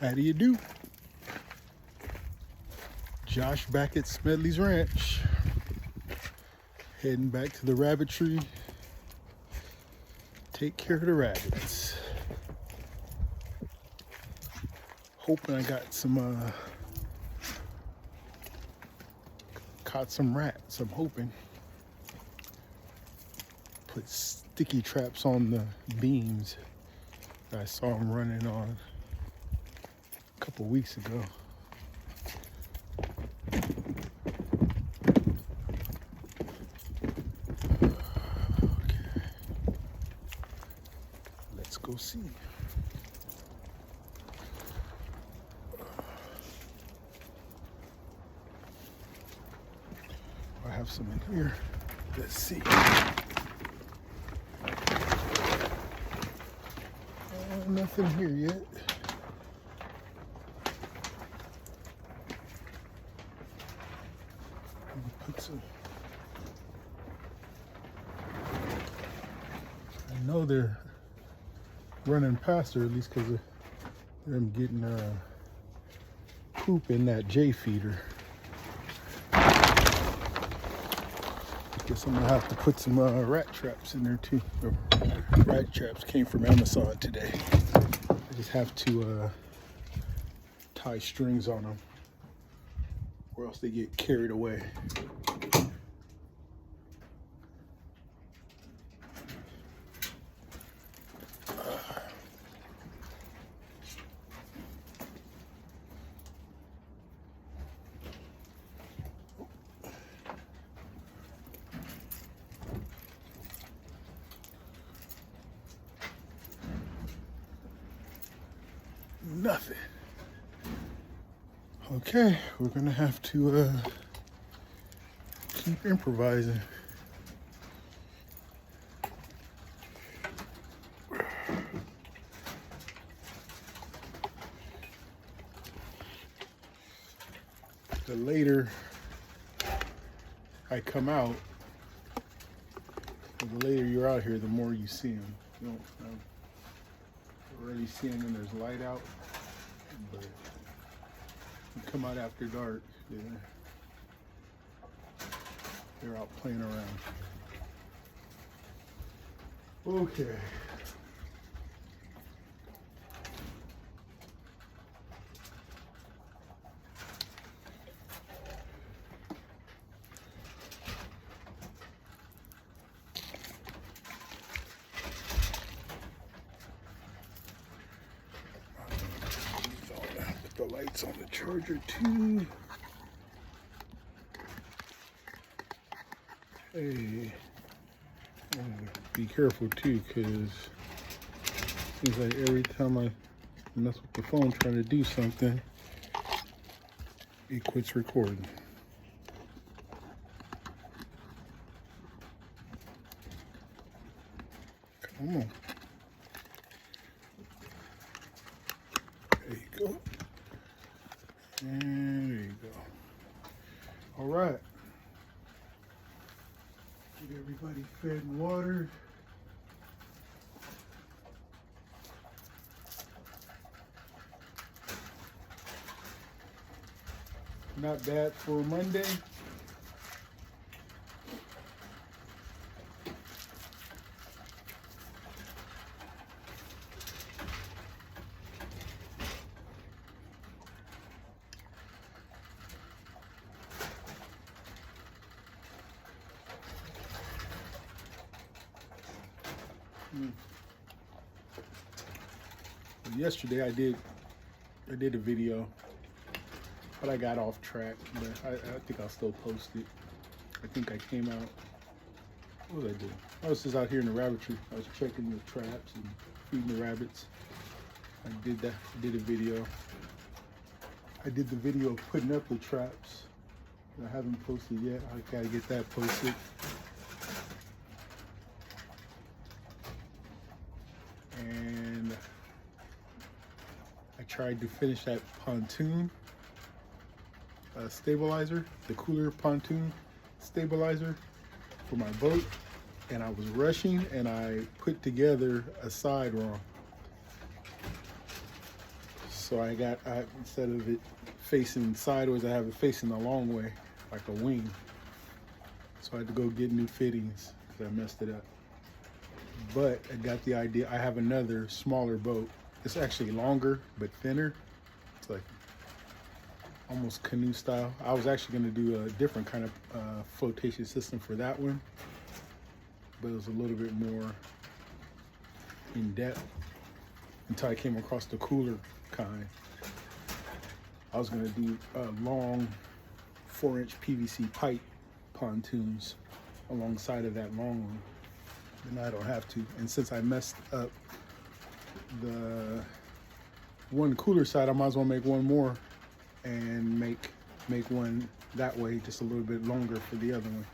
How do you do? Josh back at Smedley's Ranch. Heading back to the rabbitry. Take care of the rabbits. Hoping I got some, caught some rats, I'm hoping. Put sticky traps on the beams that I saw them running on a couple weeks ago. Okay. Let's go see. I have some in here. Let's see. Nothing here yet. Put some. I know they're running past her, at least because of them getting poop in that J feeder. Guess I'm gonna have to put some rat traps in there too. The rat traps came from Amazon today. I just have to tie strings on them, or else they get carried away. Nothing. Okay, we're gonna have to keep improvising. The later I come out, the later you're out here, the more you see them. You don't already see them when there's light out, but you come out after dark, they're out playing around. Okay. The lights on the charger too. Hey, be careful too, because seems like every time I mess with the phone trying to do something, it quits recording. Come on. There you go. And there you go. All right. Get everybody fed and watered. Not bad for Monday. Yesterday I did a video, but I got off track. But I think I'll still post it. I think I came out. What was I doing? I was just out here in the rabbitry. I was checking the traps and feeding the rabbits. I did that. I did a video. I did the video of putting up the traps. I haven't posted yet. I gotta get that posted. And I tried to finish that pontoon stabilizer, the cooler pontoon stabilizer for my boat, and I was rushing and I put together a side wrong. So instead of it facing sideways, I have it facing the long way, like a wing. So I had to go get new fittings because I messed it up. But I got the idea. I have another smaller boat. It's actually longer but thinner. It's like almost canoe style. I was actually going to do a different kind of flotation system for that one, but it was a little bit more in depth until I came across the cooler kind. I was going to do long 4-inch PVC pipe pontoons alongside of that long one. And I don't have to. And since I messed up the one cooler side, I might as well make one more and make one that way, just a little bit longer for the other one.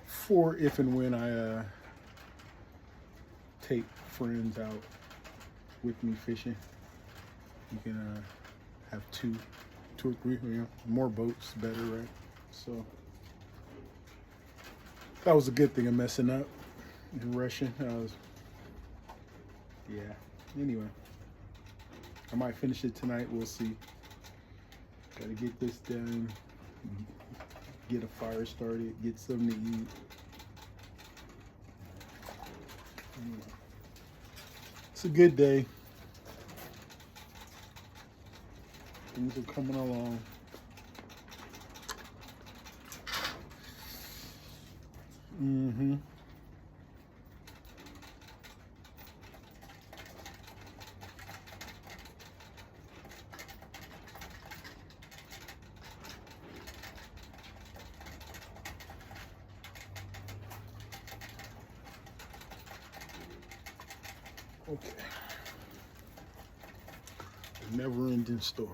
For if and when I take friends out with me fishing, you can have two or three, more boats, better, right? So that was a good thing of messing up and rushing. Yeah. Anyway, I might finish it tonight. We'll see. Gotta get this done. Get a fire started. Get something to eat. Anyway, it's a good day. Things are coming along. Okay. Never-ending story.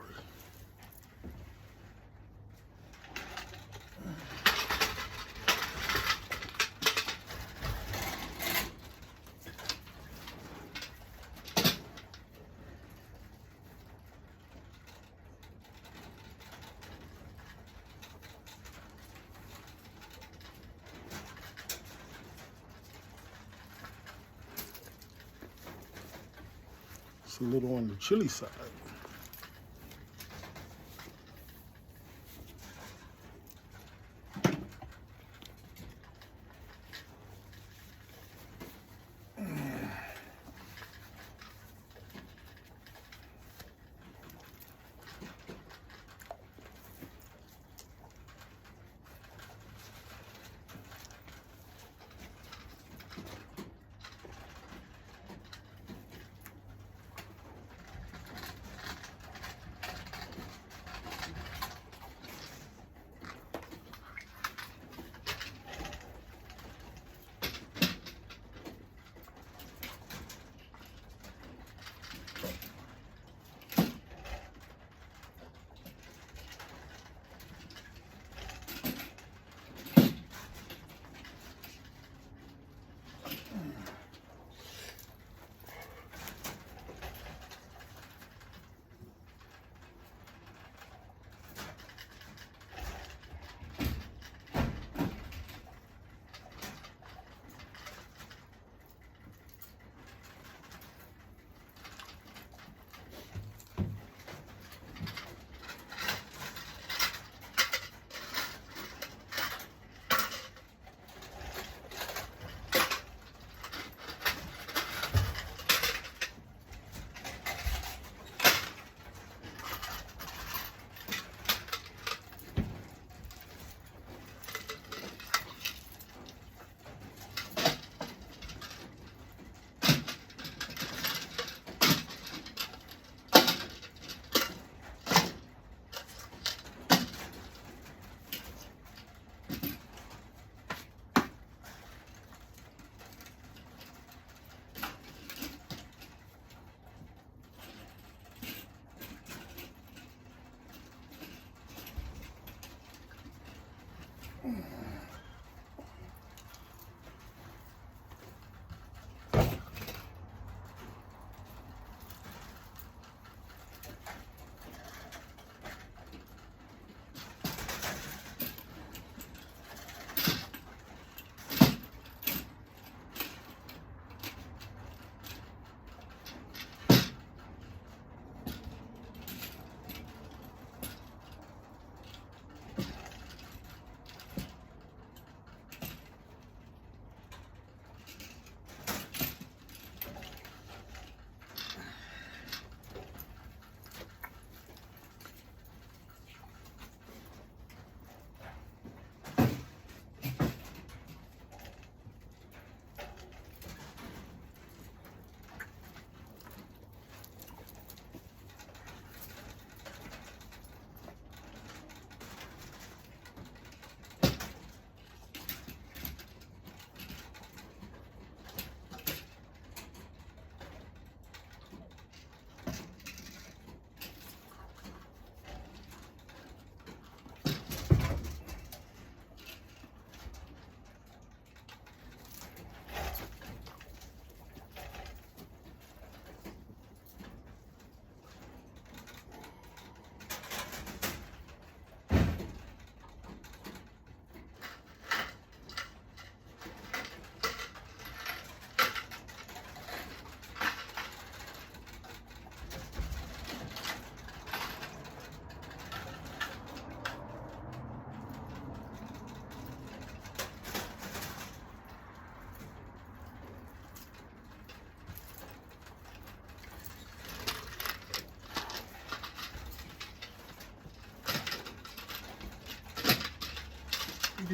It's a little on the chilly side.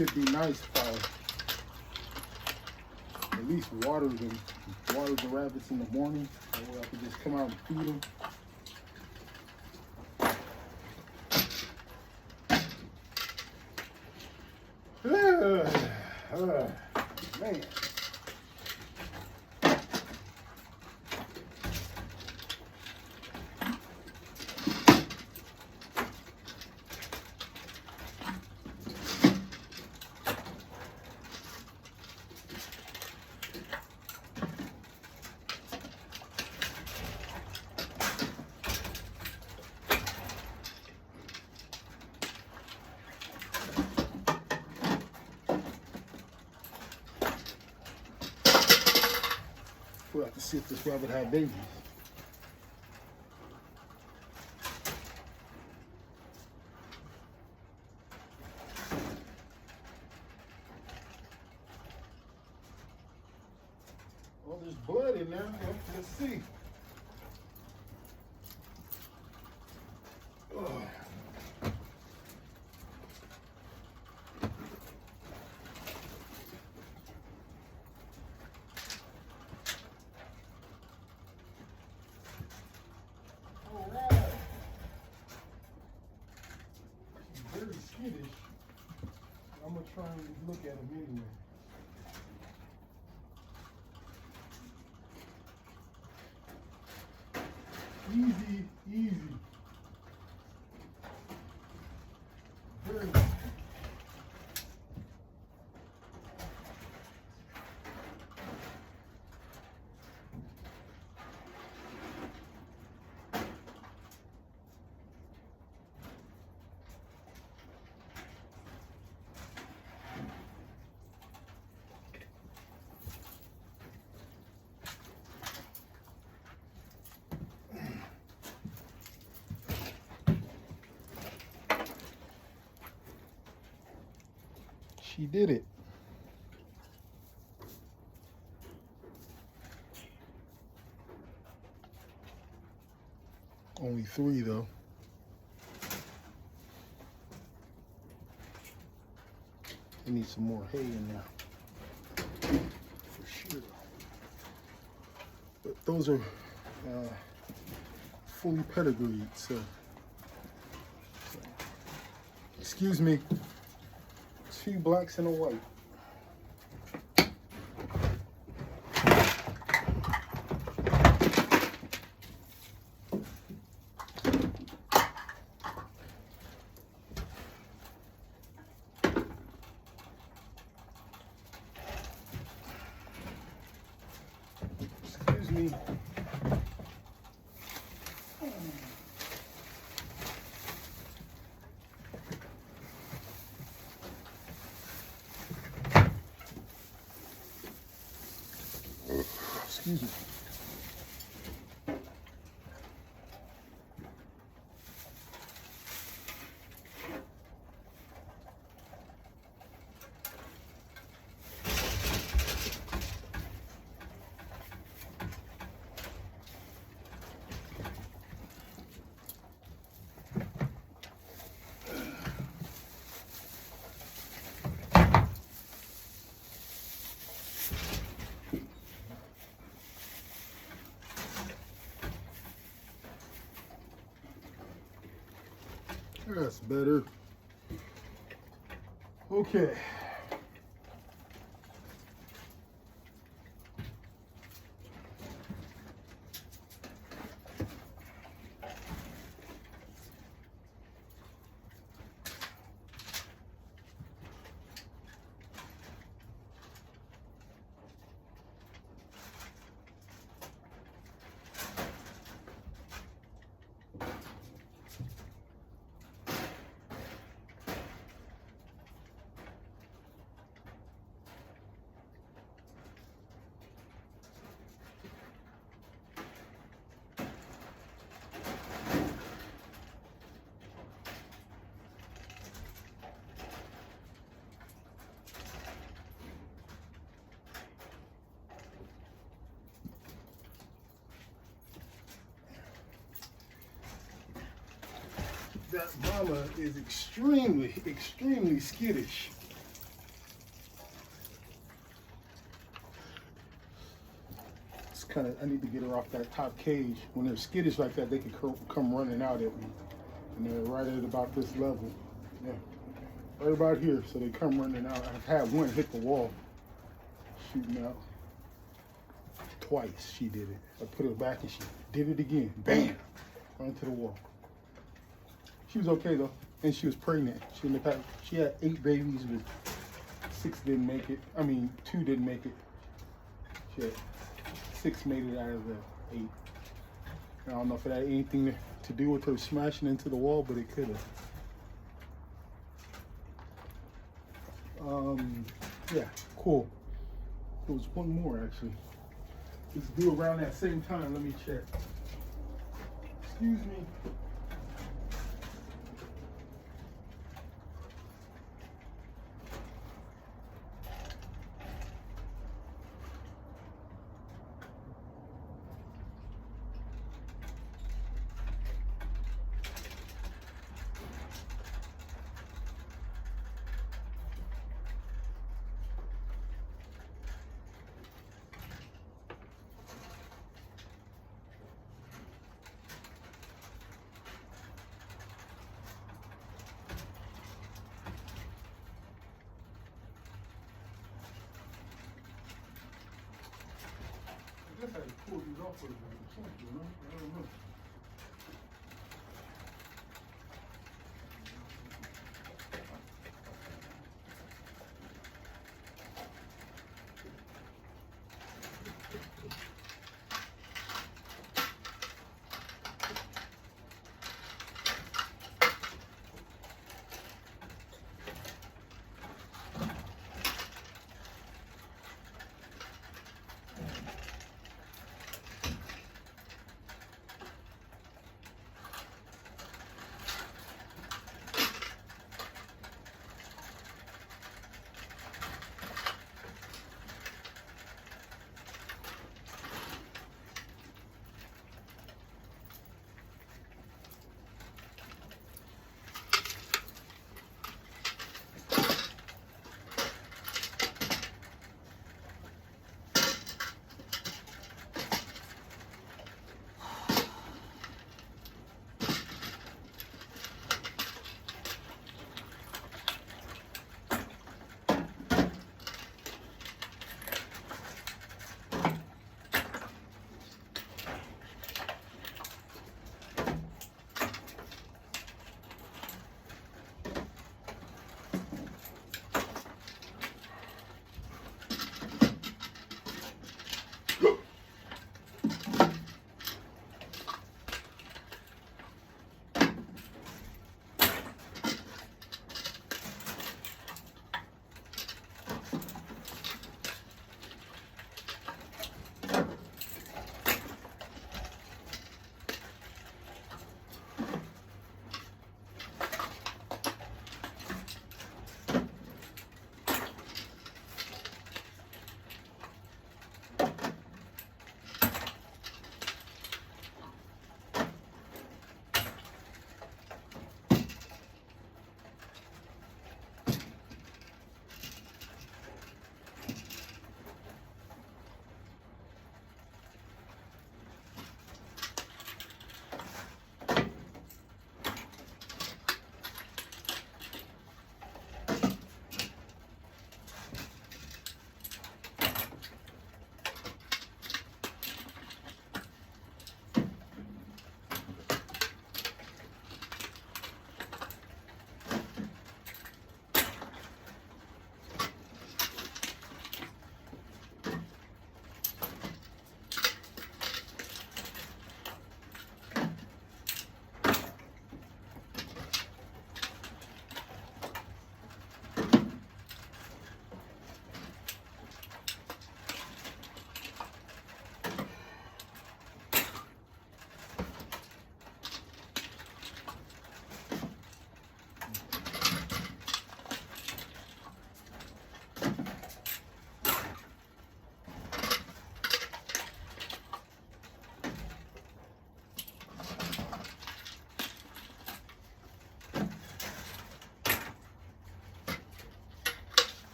maybe it'd be nice if I at least water the rabbits in the morning. That way I could just come out and feed them. Man. We'll have to see if this rabbit had babies. Well, there's blood in there. Let's see. Oh. Very skittish. I'm gonna try and look at him anyway. Easy, easy. Very good. She did it. Only 3 though. I need some more hay in there. For sure. But those are fully pedigreed, so. Excuse me. 2 blacks and a white. Excuse me. Excuse me. That's better. Okay. That mama is extremely skittish. kind of, I need to get her off that top cage. When they're skittish like that, they can come running out at me. And they're right at about this level. Yeah, right about here. So they come running out. I've had one hit the wall, shooting out. Twice she did it. I put her back and she did it again. Bam! Right into the wall. She was okay though, and she was pregnant. She had 8 babies, but 6 didn't make it. I mean, 2 didn't make it. She had 6 made it out of the 8. I don't know if it had anything to do with her smashing into the wall, but it could have. Yeah, cool. There was one more actually. It's due around that same time. Let me check. Excuse me. I guess I had to pull these off with something, you know? I don't know.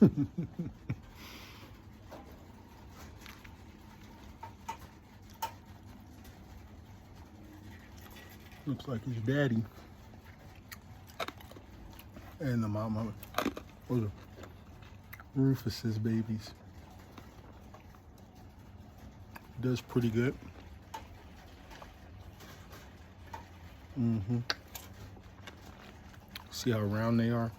Looks like his daddy and the mama. Those are Rufus's babies. Does pretty good. See how round they are?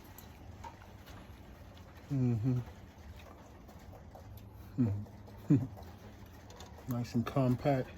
Nice and compact.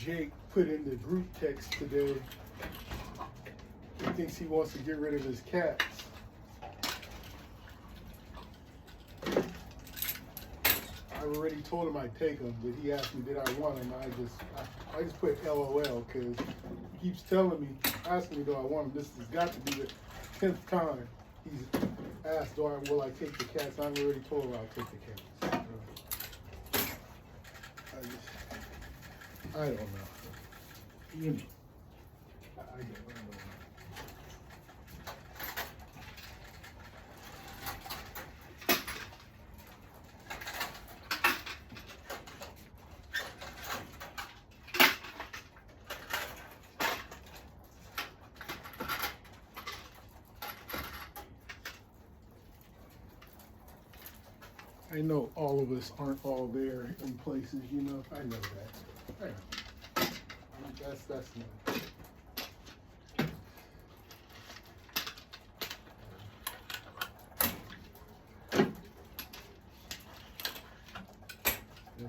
Jake put in the group text today. He thinks he wants to get rid of his cats. I already told him I'd take them, but he asked me did I want them. I just put LOL because he keeps telling me, asking me do I want them. This has got to be the 10th time he's asked will I take the cats. I've already told him I'll take the cats. I don't know. You know. I don't know. I know all of us aren't all there in places, you know. I know that. I know. That's not.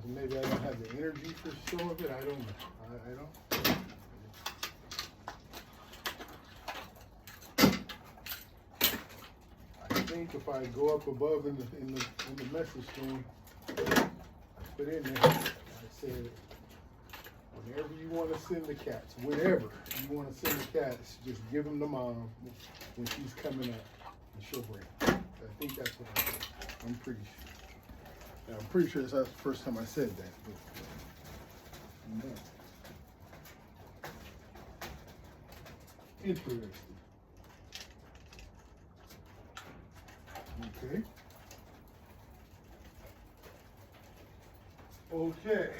Maybe I don't have the energy for some of it. I don't know. I don't. I think if I go up above in the message stream, I put in there. I said. Whenever you want to send the cats, whenever you want to send the cats, just give them to mom when she's coming up, and she'll bring them. I think that's what I said. I'm pretty sure. Now, I'm pretty sure that's the first time I said that. But, interesting. Okay. Okay.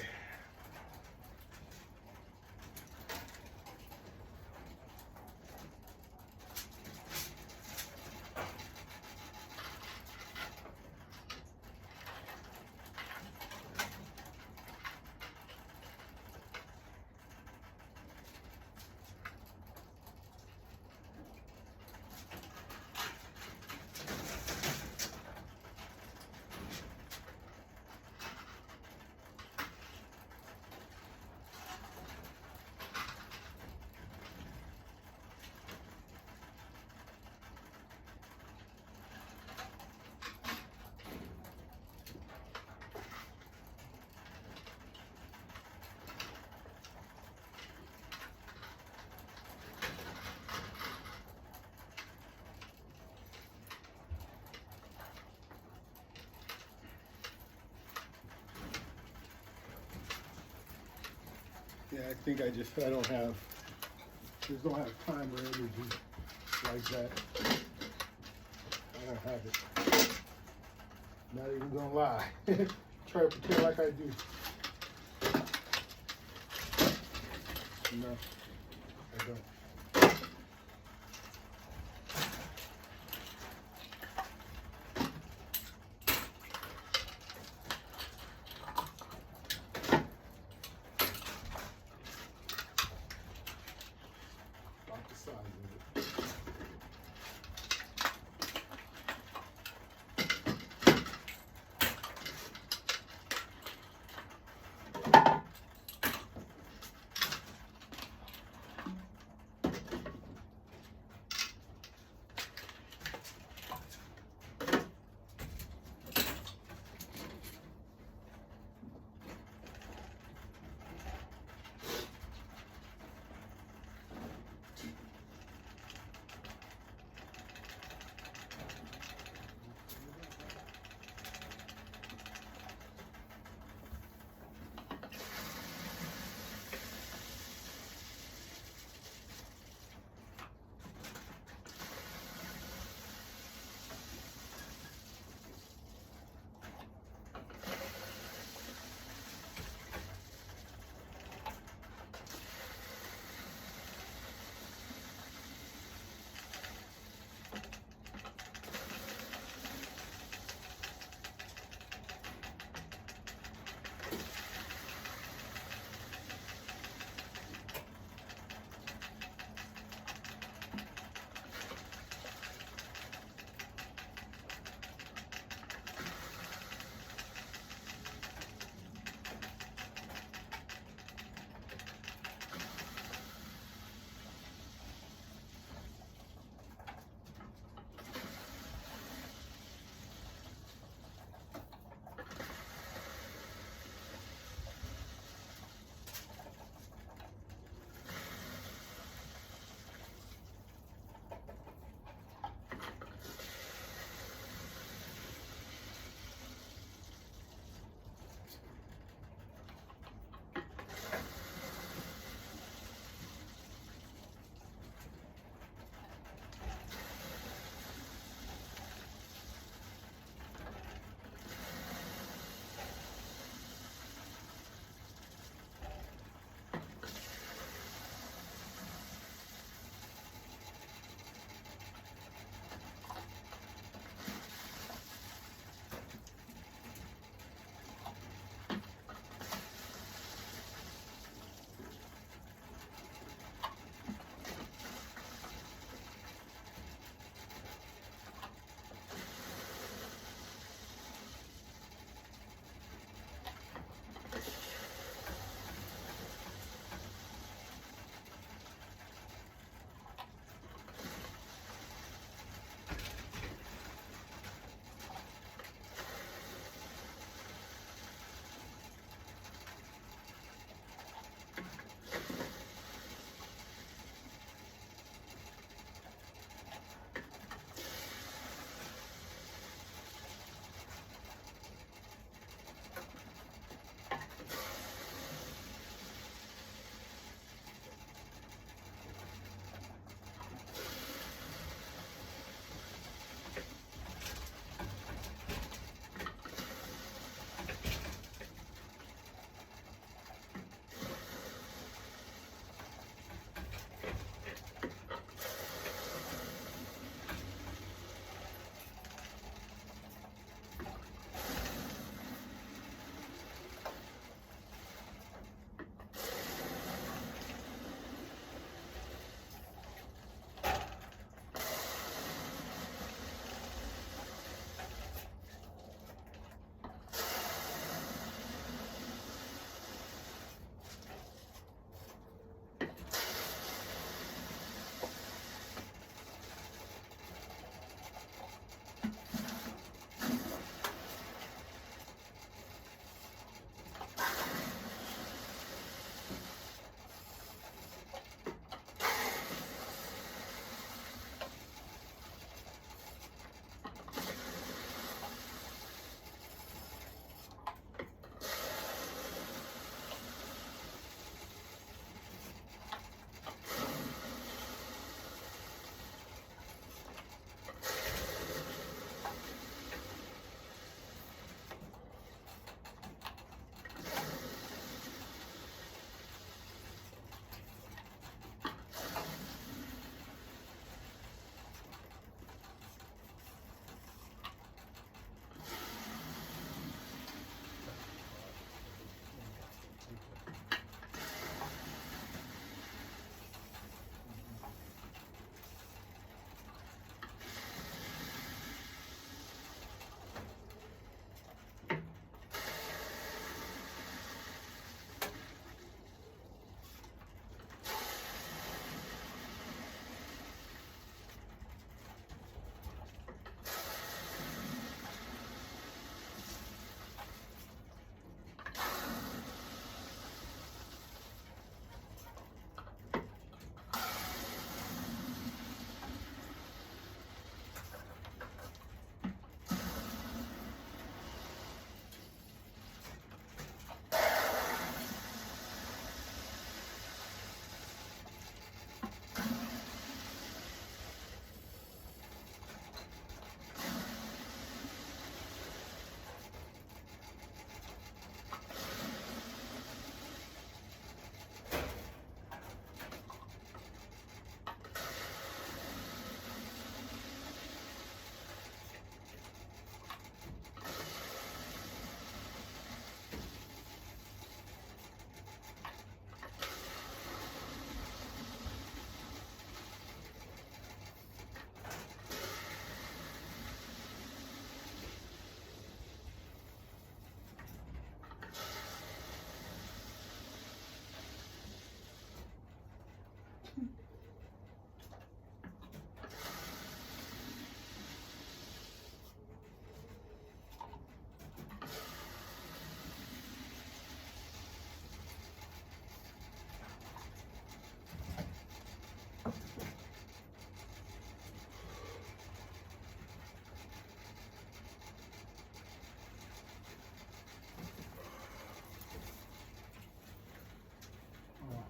Yeah, I think I don't have, just don't have time or energy like that. I don't have it. Not even gonna lie. Try to pretend like I do. No, I don't. About the size of it.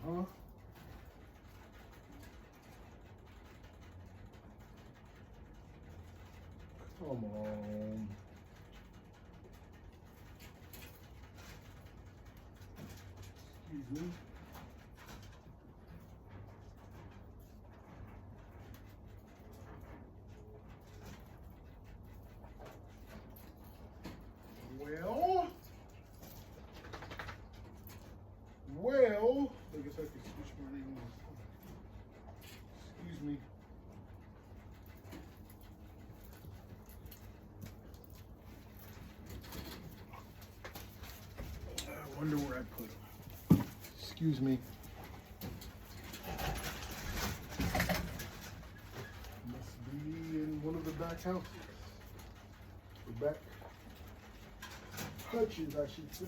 Uh-huh. Come on. Excuse me. Well, I guess I could switch my name. Excuse me. I wonder where I put them. Excuse me. Must be in one of the back houses. The back hutches, I should say.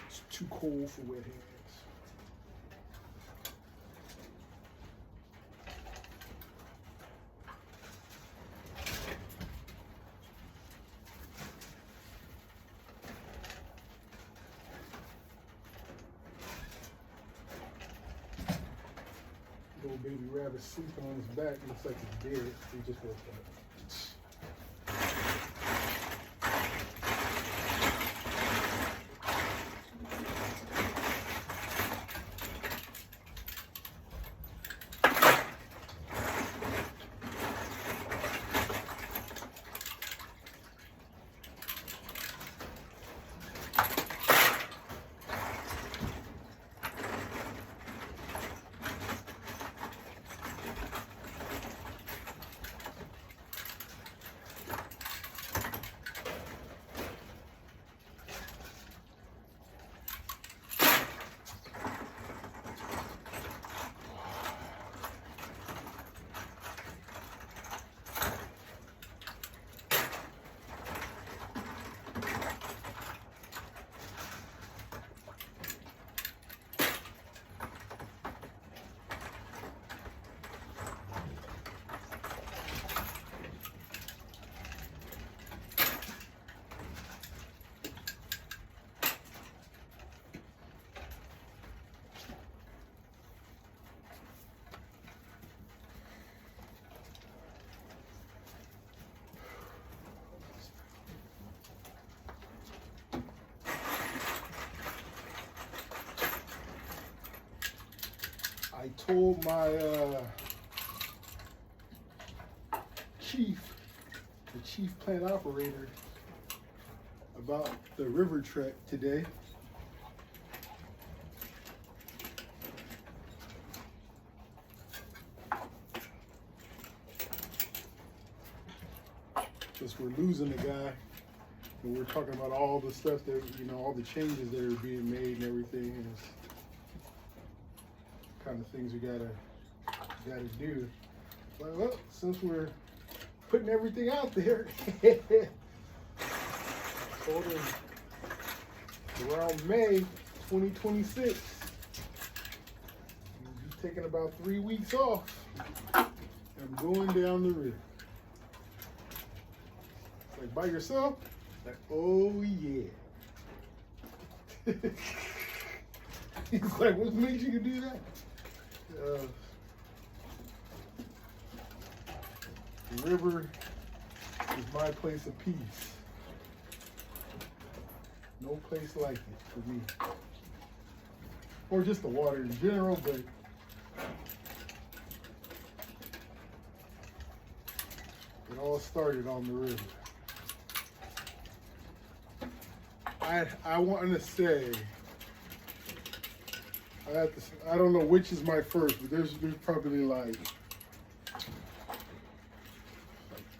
It's too cold for wet hands. Little baby rabbit sleeping on his back. Looks like he's dead. He just woke up. I told my the chief plant operator, about the river trek today. Because we're losing the guy, and we're talking about all the stuff that, all the changes that are being made and everything, and it's kind of things we gotta do. But well, since we're putting everything out there, told him around May 2026, he's taking about 3 weeks off. I'm going down the river. It's like, by yourself? Like, oh yeah. He's like, what makes you do that? The river is my place of peace. No place like it for me. Or just the water in general, but it all started on the river. I want to say, I don't know which is my first, but there's probably like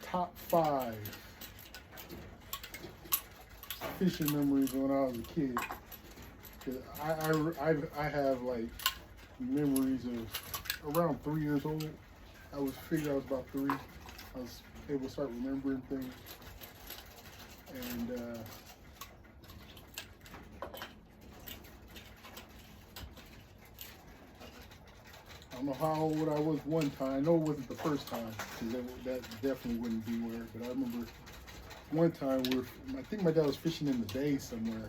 top 5 fishing memories when I was a kid. 'Cause I have like memories of around 3 years old. I was about 3. I was able to start remembering things. And I don't know how old I was one time. I know it wasn't the first time, because that definitely wouldn't be weird. But I remember one time I think my dad was fishing in the bay somewhere.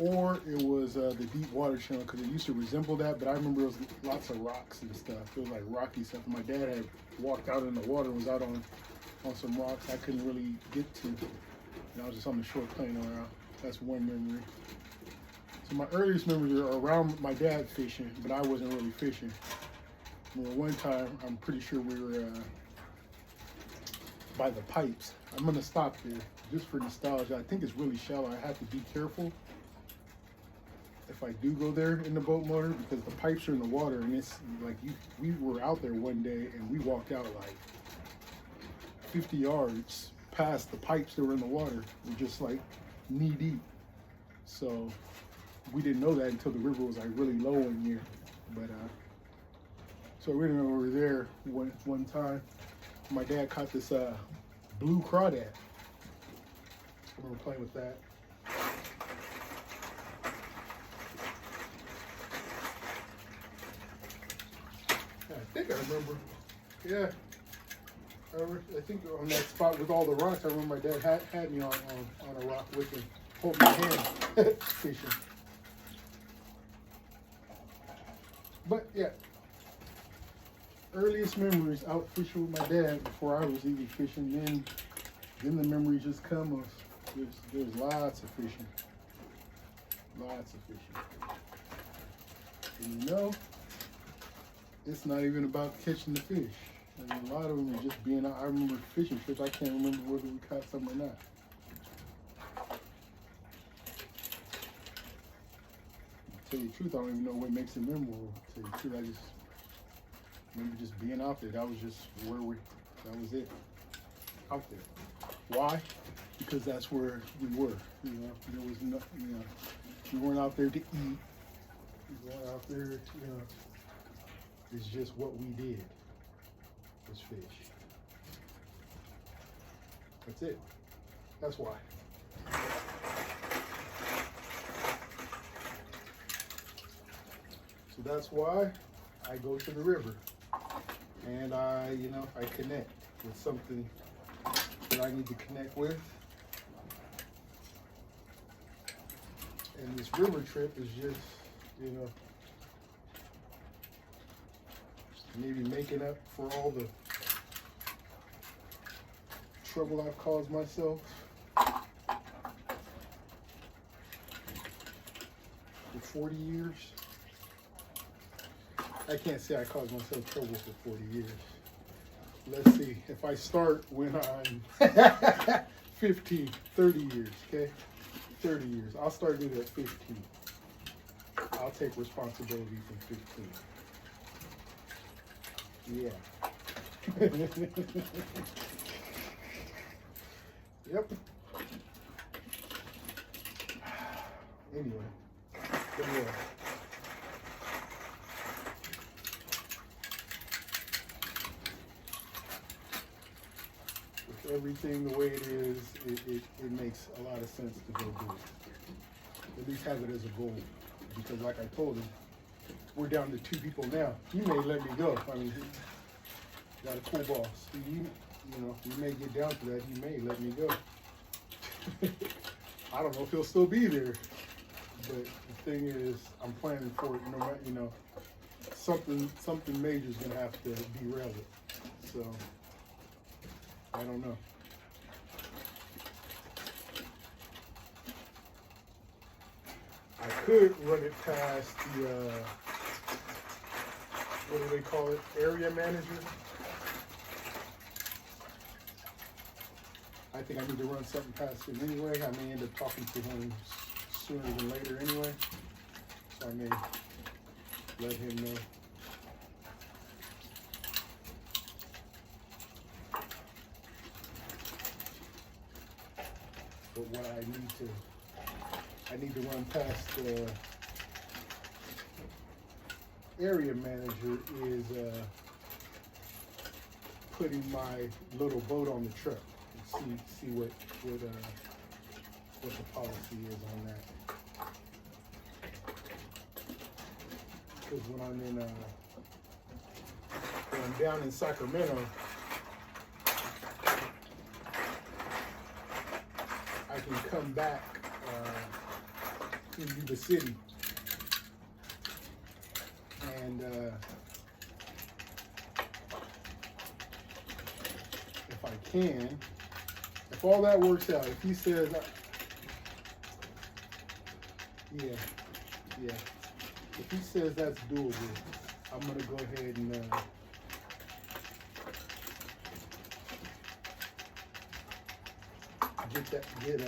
Or it was the Deep Water Channel, because it used to resemble that, but I remember it was lots of rocks and stuff. It was like rocky stuff. My dad had walked out in the water and was out on some rocks I couldn't really get to. And I was just on the shore playing around. That's one memory. So my earliest memories are around my dad fishing, but I wasn't really fishing. Well, one time, I'm pretty sure we were by the pipes. I'm gonna stop there just for nostalgia. I think it's really shallow. I have to be careful if I do go there in the boat motor, because the pipes are in the water, and it's like we were out there one day and we walked out like 50 yards past the pipes that were in the water. We're just like knee deep. So we didn't know that until the river was like really low one year. But so we went over there one time. My dad caught this blue crawdad. I remember playing with that. I think I remember. Yeah. I think on that spot with all the rocks, I remember my dad had me on a rock with him, holding my hand, fishing. But yeah, earliest memories out fishing with my dad before I was even fishing. Then the memories just come of there's lots of fishing, lots of fishing. And you know, it's not even about catching the fish. I mean, a lot of them are just being out. I remember fishing trips. I can't remember whether we caught some or not. To tell you the truth, I don't even know what makes it memorable. To tell you the truth, I just remember just being out there. That was just that was it. Out there. Why? Because that's where we were. You know, there was no, you know, we weren't out there to eat. We weren't out there, you know, it's just what we did. Was fish. That's it. That's why. So that's why I go to the river, and I connect with something that I need to connect with. And this river trip is just, you know, maybe making up for all the trouble I've caused myself for 40 years. I can't say I caused myself trouble for 40 years. Let's see, if I start when I'm 15, 30 years, okay? 30 years. I'll start it at 15. I'll take responsibility from 15. Yeah. Yep. Anyway. But yeah. With everything the way it is, it makes a lot of sense to go do it. At least have it as a goal. Because like I told him, we're down to 2 people now. He may let me go. I mean, he got a cool boss. You know, we may get down to that. He may let me go. I don't know if he'll still be there. But the thing is, I'm planning for it. No matter, you know, something major is gonna have to derail it. So I don't know. I could run it past the what do they call it? Area manager. I think I need to run something past him anyway. I may end up talking to him sooner than later anyway. So I may let him know. But what I need to run past the area manager is putting my little boat on the truck and see what the policy is on that. Because when I'm down in Sacramento, I can come back to Yuba City and if I can, if all that works out, if he says, yeah, if he says that's doable, I'm gonna go ahead and get a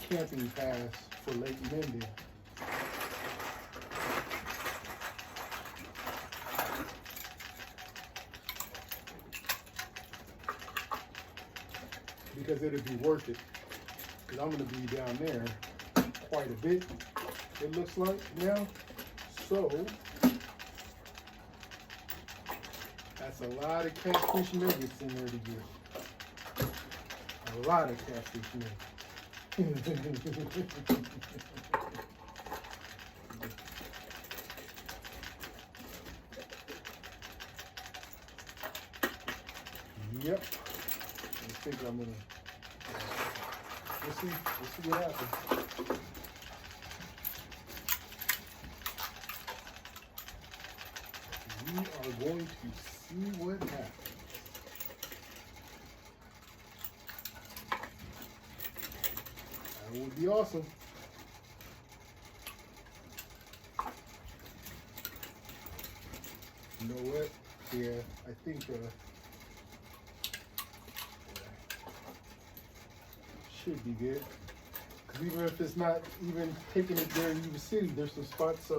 camping pass for Lake Minden. Because it'd be worth it. Because I'm gonna be down there quite a bit, it looks like now. So that's a lot of catfish nuggets in there to get. A lot of catfish nuggets. Yep. I think I'm gonna. We'll see what happens. We are going to see what happens. That would be awesome. You know what? Yeah, I think should be good. Because even if it's not even taking it there in Yuba City, there's some spots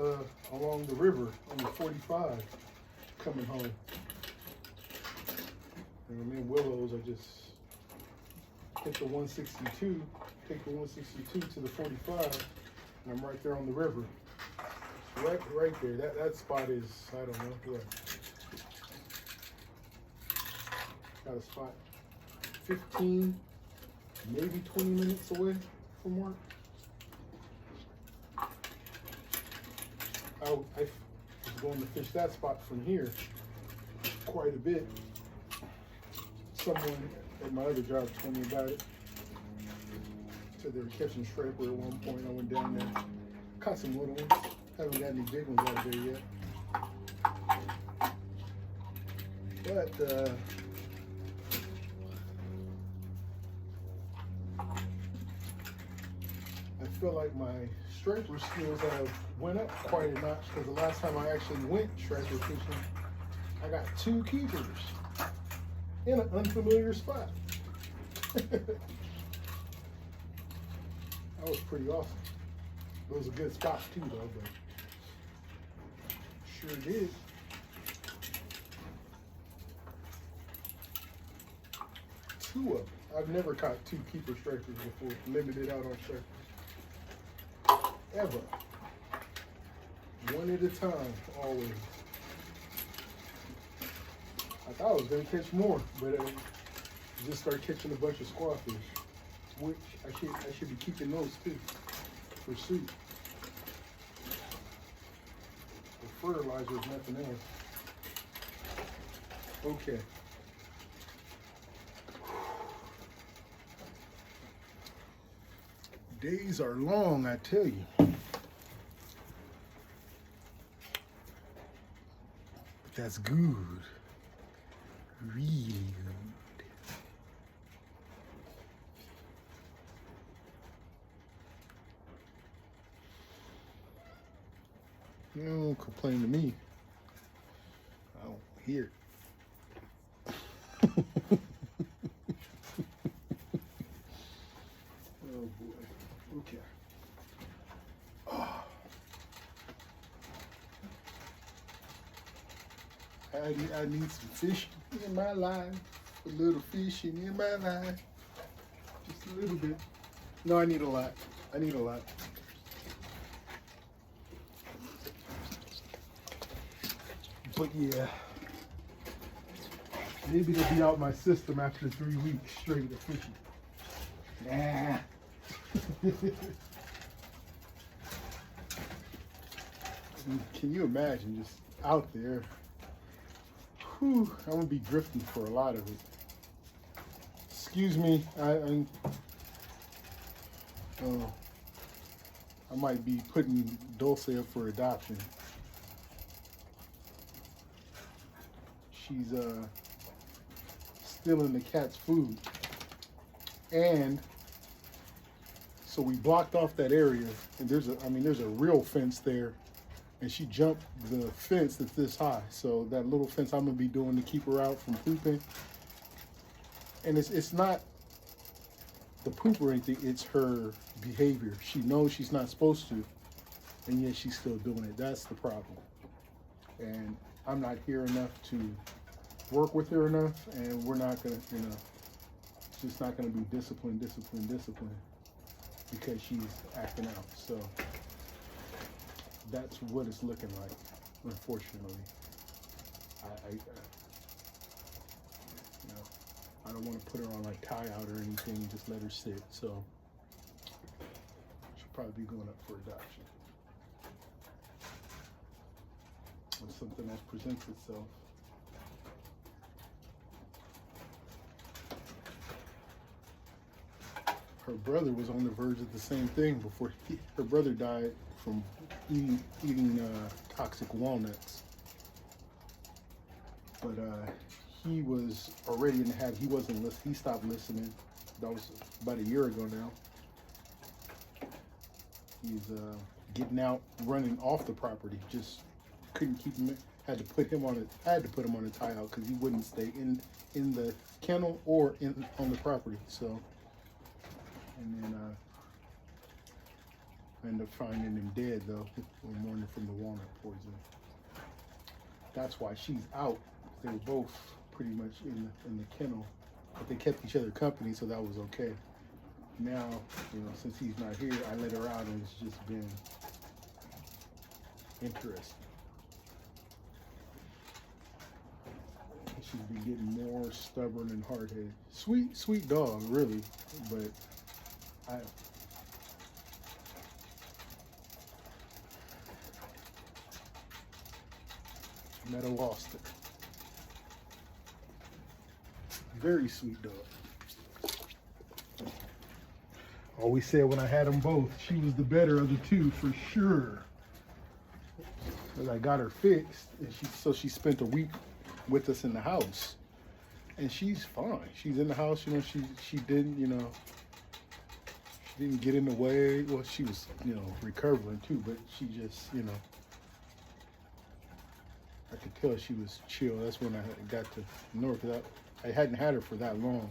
along the river on the 45 coming home. And I'm in Willows. I just take the 162 to the 45, and I'm right there on the river. Right there. That spot is, I don't know what. Got a spot 15, maybe 20 minutes away from work. I was going to fish that spot from here quite a bit. Someone at my other job told me about it. Said they were catching striper at one point. I went down there, caught some little ones. Haven't got any big ones out there yet. But I feel like my striper skills have went up quite a notch, because the last time I actually went striper fishing, I got 2 keepers in an unfamiliar spot. That was pretty awesome. It was a good spot too, though, but sure did. Two of them. I've never caught 2 keeper stripers before, limited out on stripers. Ever. One at a time, always. I thought I was gonna catch more, but I just started catching a bunch of squawfish, which I should be keeping those too for soup. For fertilizer, if nothing else. Okay. Days are long, I tell you. But that's good. Really good. You don't complain to me. I don't hear it. Oh boy. Okay. Oh. I need some fish in my life. A little fishing in my life. Just a little bit. No, I need a lot. I need a lot. But yeah, maybe they'll be out my system after 3 weeks straight of fishing. Nah. Can you imagine just out there? Whew, I'm gonna be drifting for a lot of it. Excuse me, I might be putting Dulce up for adoption. She's stealing the cat's food, and so we blocked off that area. And there's a real fence there, and she jumped the fence that's this high. So that little fence I'm gonna be doing to keep her out from pooping. And it's not the poop or anything, it's her behavior. She knows she's not supposed to, and yet she's still doing it. That's the problem. And I'm not here enough to work with her enough, and we're not gonna, it's just not gonna be discipline, because she's acting out. So that's what it's looking like, unfortunately. I don't want to put her on like tie out or anything, just let her sit. So she'll probably be going up for adoption. When something else presents itself. Her brother was on the verge of the same thing before her brother died from eating toxic walnuts. But he was already in the habit. He wasn't listening. He stopped listening. That was about a year ago now. He's getting out, running off the property. Just couldn't keep him. Had to put him on a tie out because he wouldn't stay in the kennel or on the property. So, and then I ended up finding him dead though one morning from the walnut poison. That's why she's out. They were both pretty much in the kennel, but they kept each other company, so that was okay. Now, since he's not here, I let her out, and it's just been interesting. She's been getting more stubborn and hard-headed. Sweet dog, really, but I'm at a loss there. Very sweet dog. Always said when I had them both, she was the better of the two for sure. But I got her fixed, and she spent a week with us in the house, and she's fine. She's in the house, she didn't, she didn't get in the way. Well, she was, recovering too, but she just, I could tell she was chill. That's when I got to know her. I hadn't had her for that long.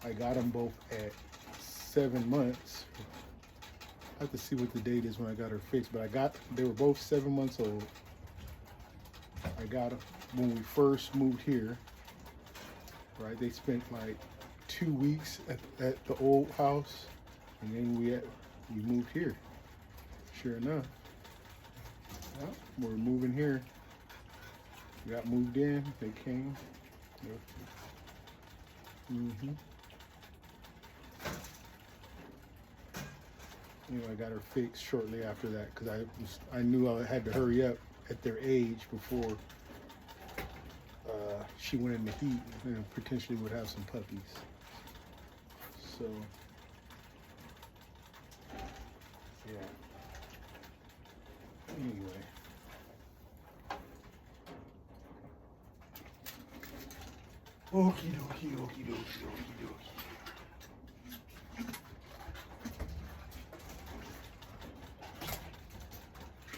I got them both at 7 months. I have to see what the date is when I got her fixed, but they were both 7 months old. I got them when we first moved here, right? They spent like 2 weeks at the old house, and then we moved here. Sure enough, well, we're moving here. We got moved in, they came. I got her fixed shortly after that because I knew I had to hurry up at their age before she went in the heat and potentially would have some puppies. So, yeah. Anyway. Okie dokie.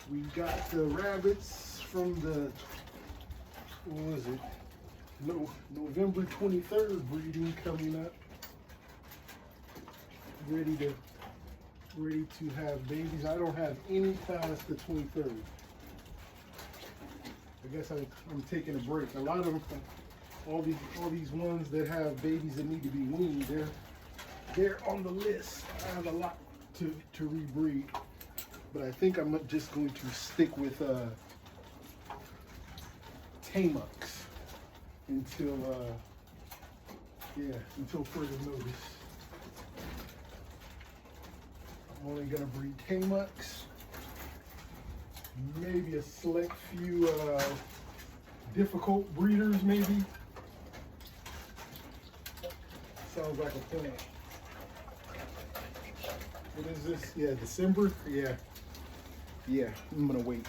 We got the rabbits from the, what was it? No, November 23rd breeding coming up. Ready to have babies. I don't have any past the 23rd. I guess I'm taking a break. A lot of them, all these ones that have babies that need to be weaned, they're on the list. I have a lot to rebreed, but I think I'm just going to stick with Tamux until until further notice. I'm only gonna breed Tamux, maybe a select few difficult breeders, maybe. Sounds like a plan. What is this? Yeah, December? Yeah. Yeah, I'm gonna wait.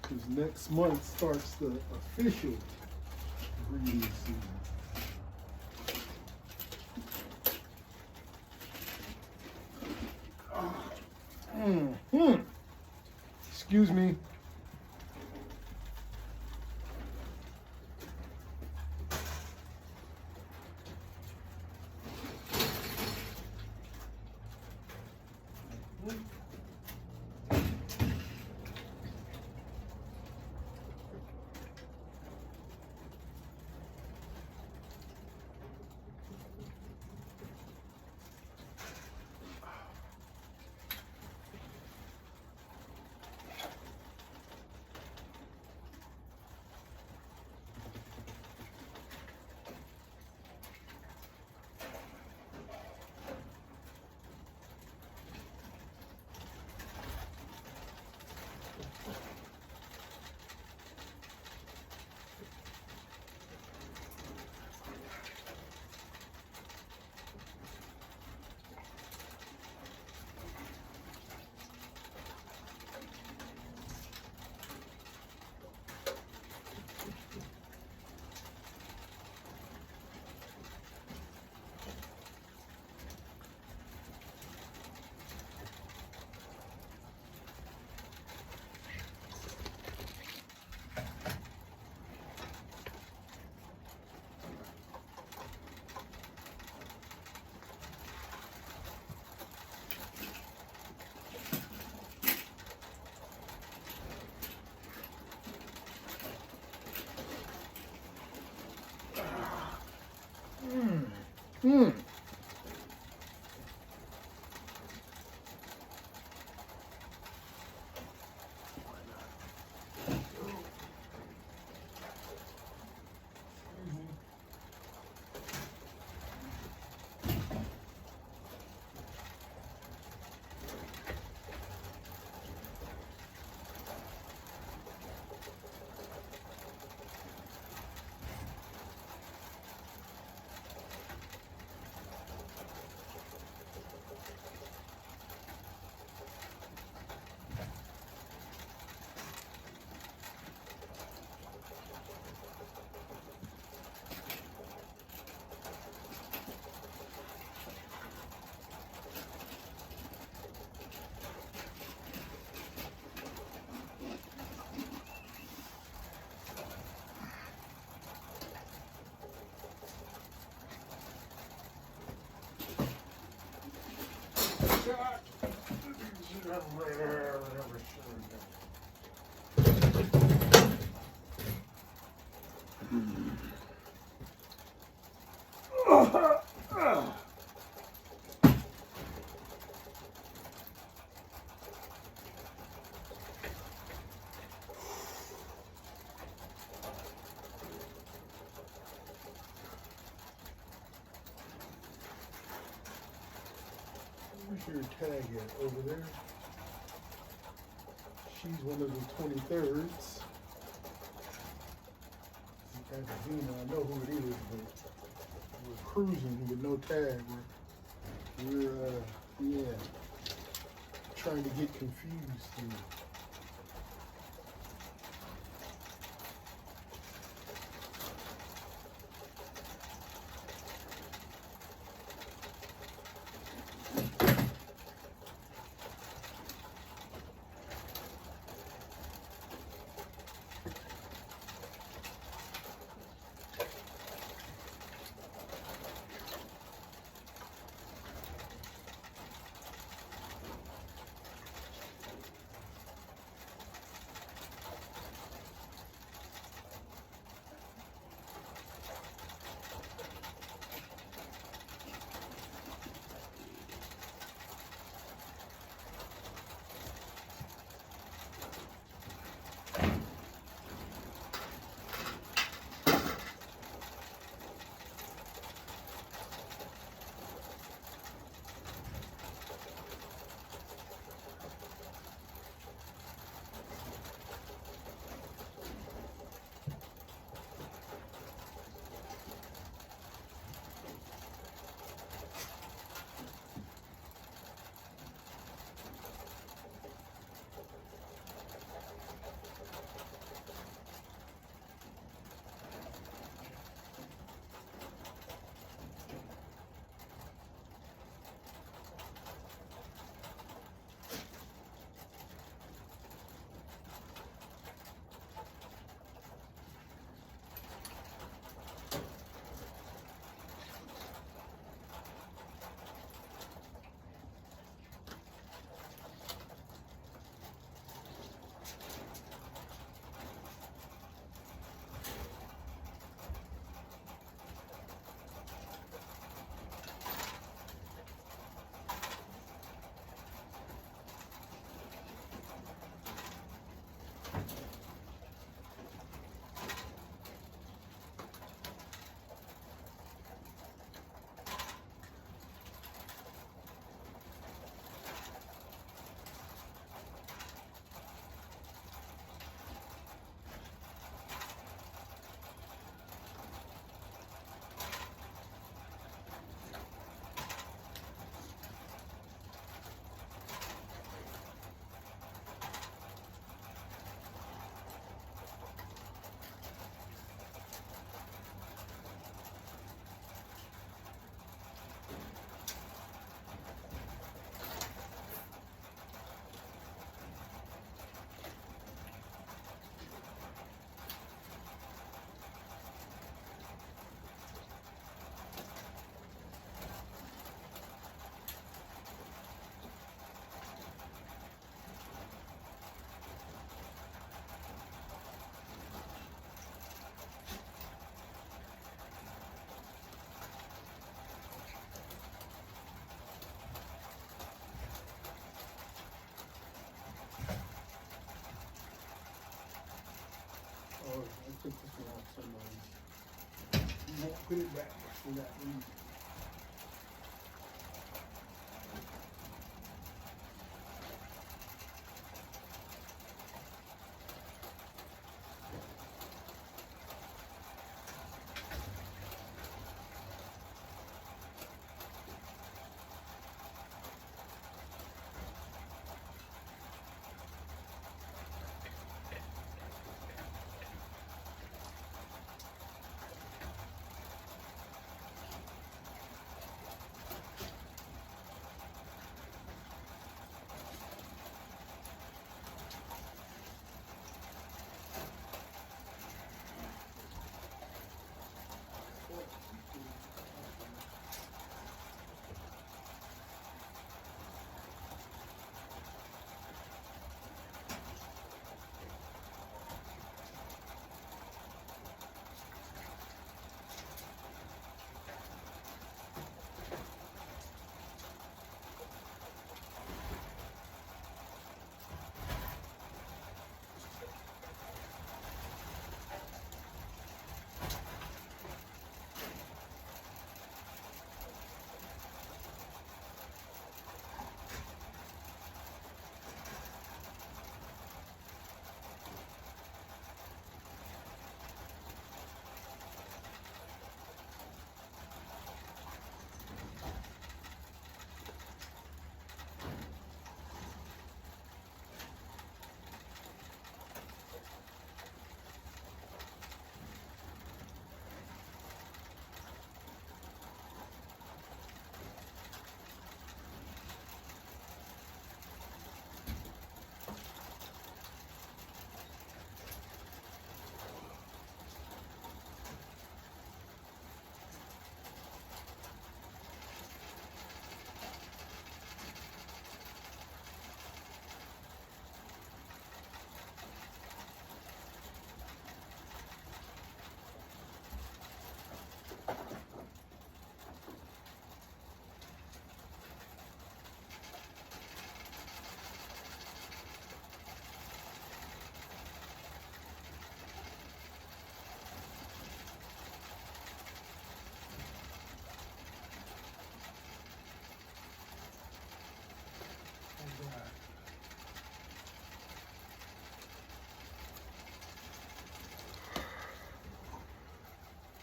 Because next month starts the official breeding season. Excuse me. Where's your tag at? Over there? She's one of the 23rds. I know who it is, but we're cruising with no tag. We're trying to get confused here. Oh, I took this one off somebody. You won't put it back for that reason.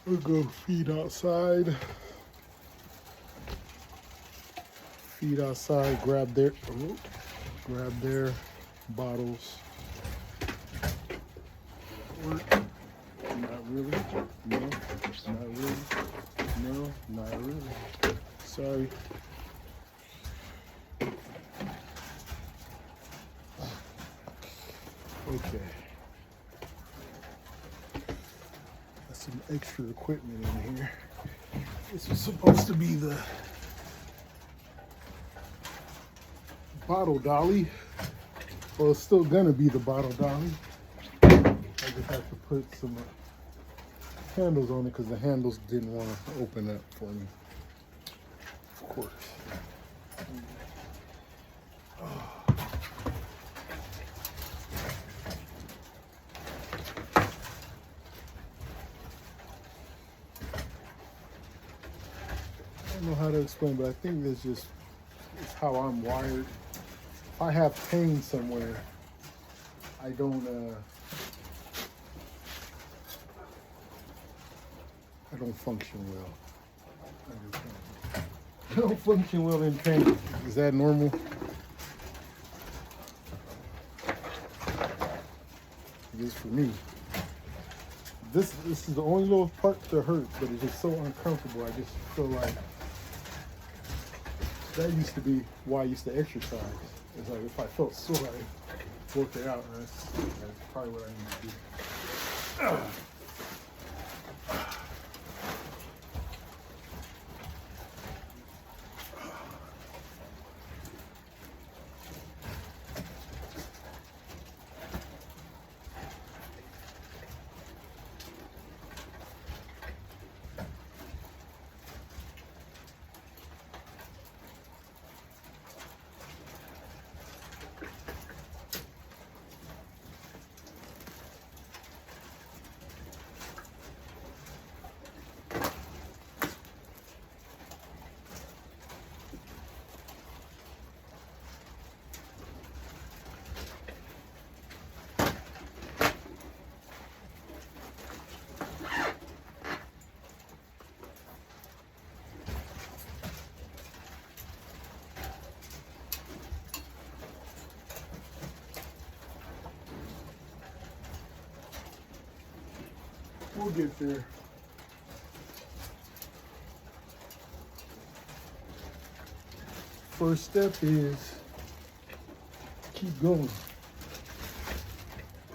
We'll go feed outside. Feed outside, grab their bottles. Work. Not really. No, not really. No, not really. Sorry. Okay. That's some extra equipment in here. This was supposed to be the bottle dolly. Well, it's still gonna be the bottle dolly. I just have to put some handles on it because the handles didn't want to open up for me. Of course. I don't know how to explain, but I think it's just it's how I'm wired. If I have pain somewhere, I don't function well. I don't function well in pain. Is that normal? It is for me. This is the only little part that hurts, but it's just so uncomfortable. I just feel like that used to be why I used to exercise. It's like if I felt sore, I worked it out. And that's probably what I need to do. We'll get there. First step is keep going.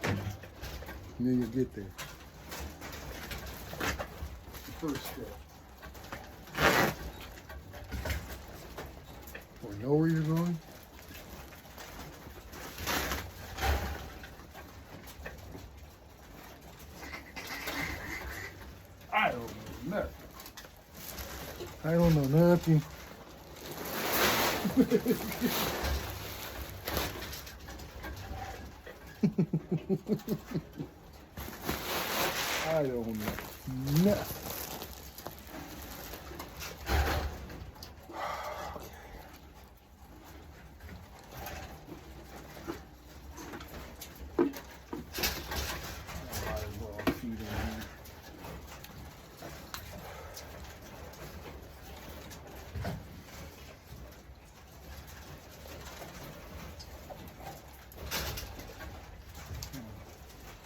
And then you'll get there. First step. Or know where you're going. I don't know nothing. I don't know nothing. I don't know nothing.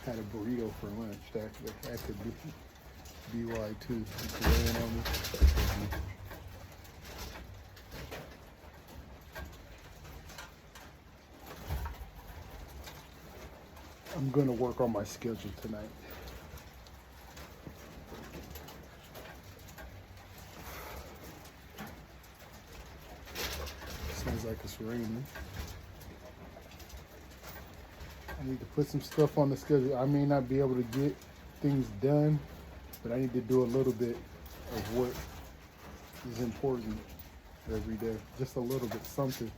Had a burrito for lunch. That could be why too. It's weighing on me. I'm gonna work on my schedule tonight. Sounds like it's raining. I need to put some stuff on the schedule. I may not be able to get things done, but I need to do a little bit of what is important every day. Just a little bit, something.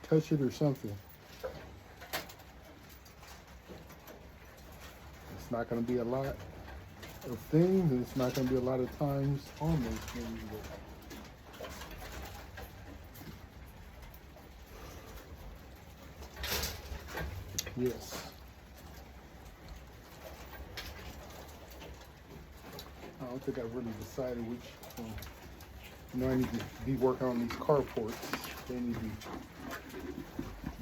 Touch it or something. It's not going to be a lot of things, and it's not going to be a lot of times on those things. Yes. I don't think I've really decided which one. You know, I need to be working on these carports. They need to be,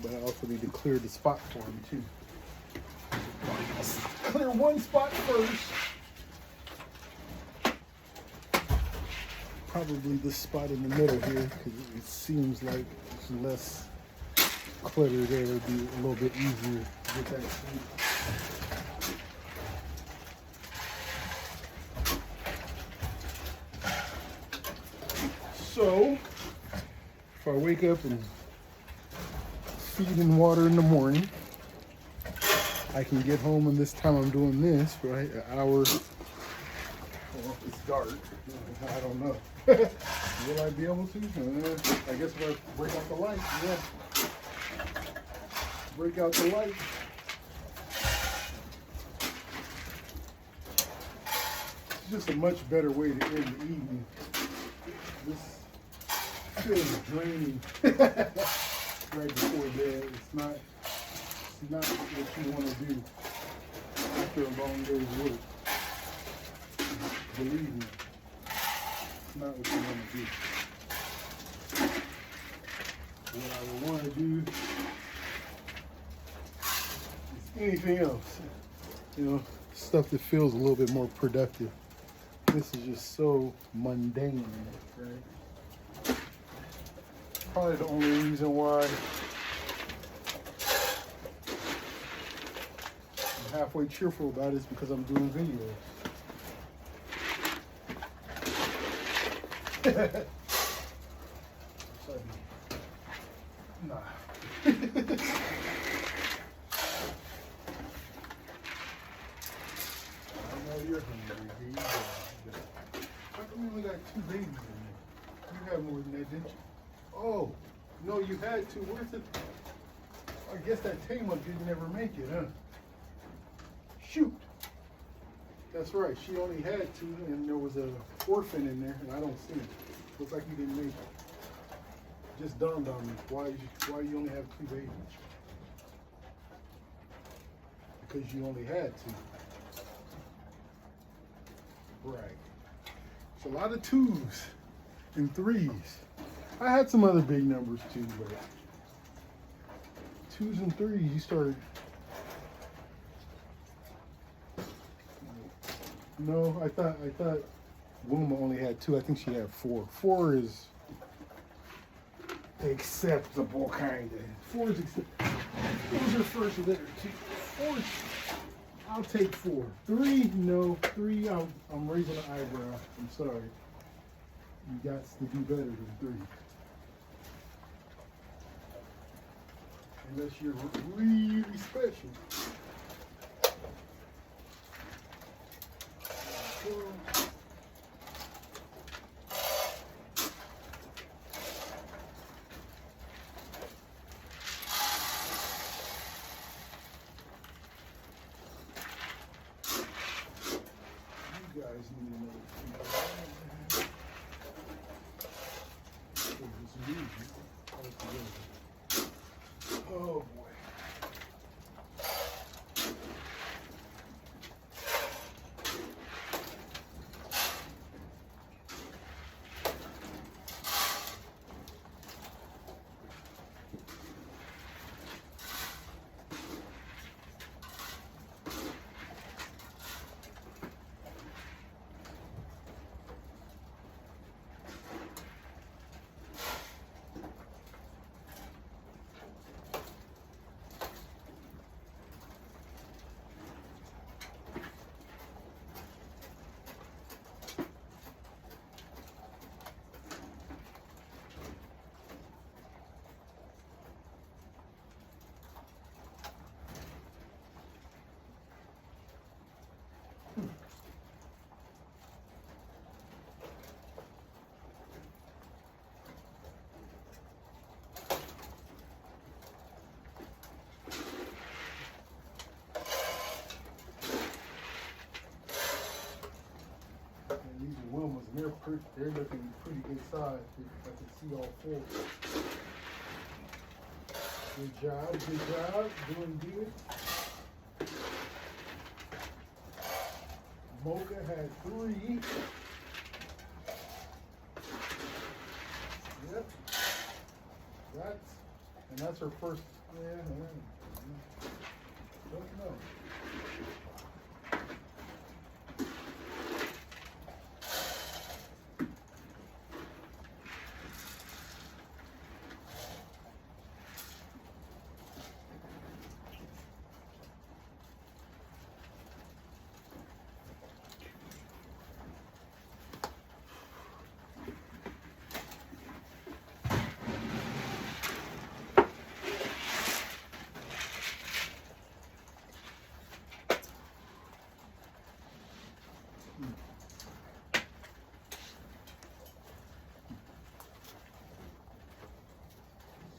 but I also need to clear the spot for them too. Let's clear one spot first. Probably this spot in the middle here, because it seems like it's less clutter there. It'd be a little bit easier to get that clean. So, if I wake up and feed and water in the morning, I can get home, and this time I'm doing this, right? An hour. Well, it's dark. I don't know. Will I be able to? I guess if I break out the light, yeah. Break out the light. It's just a much better way to end the evening. This feels draining right before bed. It's not what you want to do after a long day's work. Believe me, it's not what you want to do. What I would want to do is anything else. You know, stuff that feels a little bit more productive. This is just so mundane, right? Probably the only reason why I'm halfway cheerful about it is because I'm doing videos. Nah. I know you're hungry, baby. How come you only got 2 babies in there? You had more than that, didn't you? Oh, no, you had 2. Where's it? I guess that Tama didn't ever make it, huh? Shoot. That's right. She only had 2, and there was an orphan in there, and I don't see it. Looks like you didn't make it. Just dawned on me. Why you only have 2 babies? Because you only had 2. Right. It's a lot of 2s and 3s. I had some other big numbers too, but 2s and 3s, you start No, I thought Wilma only had two. I think she had four. Four is acceptable, kind of. Four is acceptable. What was your first letter? Two. Four. I'll take four. Three, no. Three, I'm raising an eyebrow. I'm sorry. You got to do better than three. Unless you're really special. You guys need another oh boy. These are Wilmas, and they're looking pretty good size. If I can see all four. Good job, doing good. Mocha had three. Yep. That's her first. Yeah. Don't know.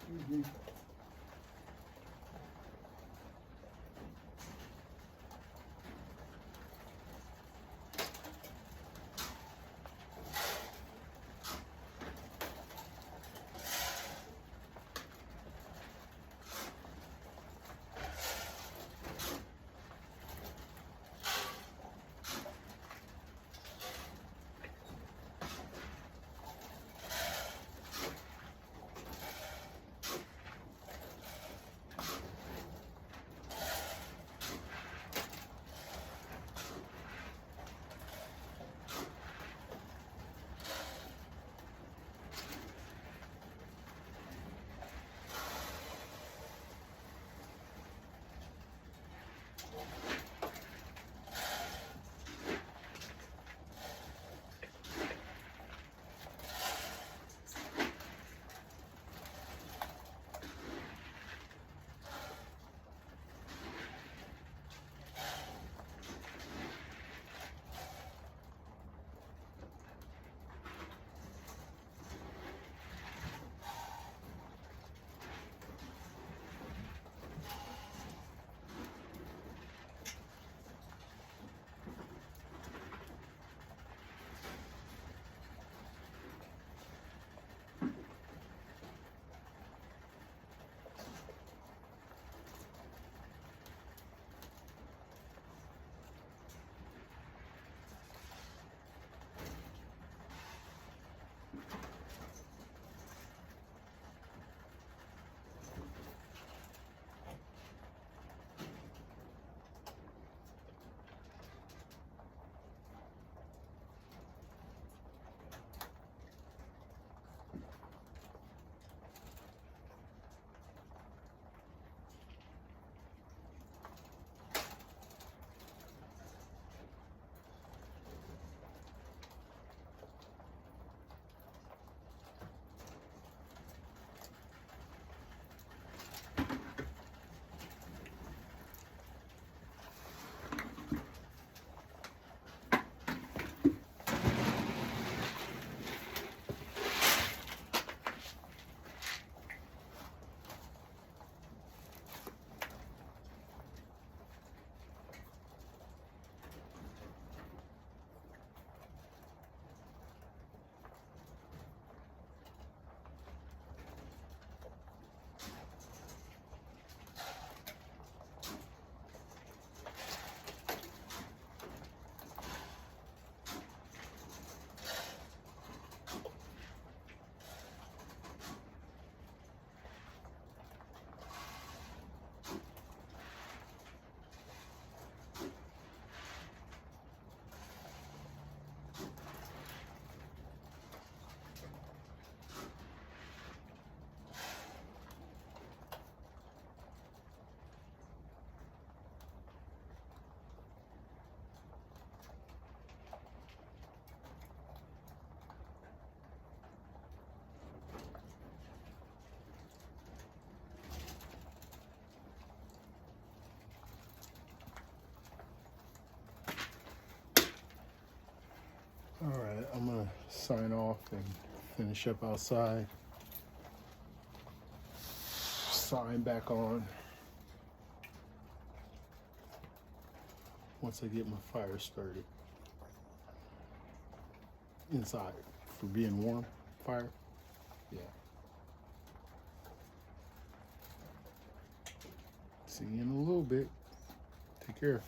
Excuse me. All right, I'm gonna sign off and finish up outside. Sign back on once I get my fire started. Inside for being warm fire. Yeah. See you in a little bit. Take care.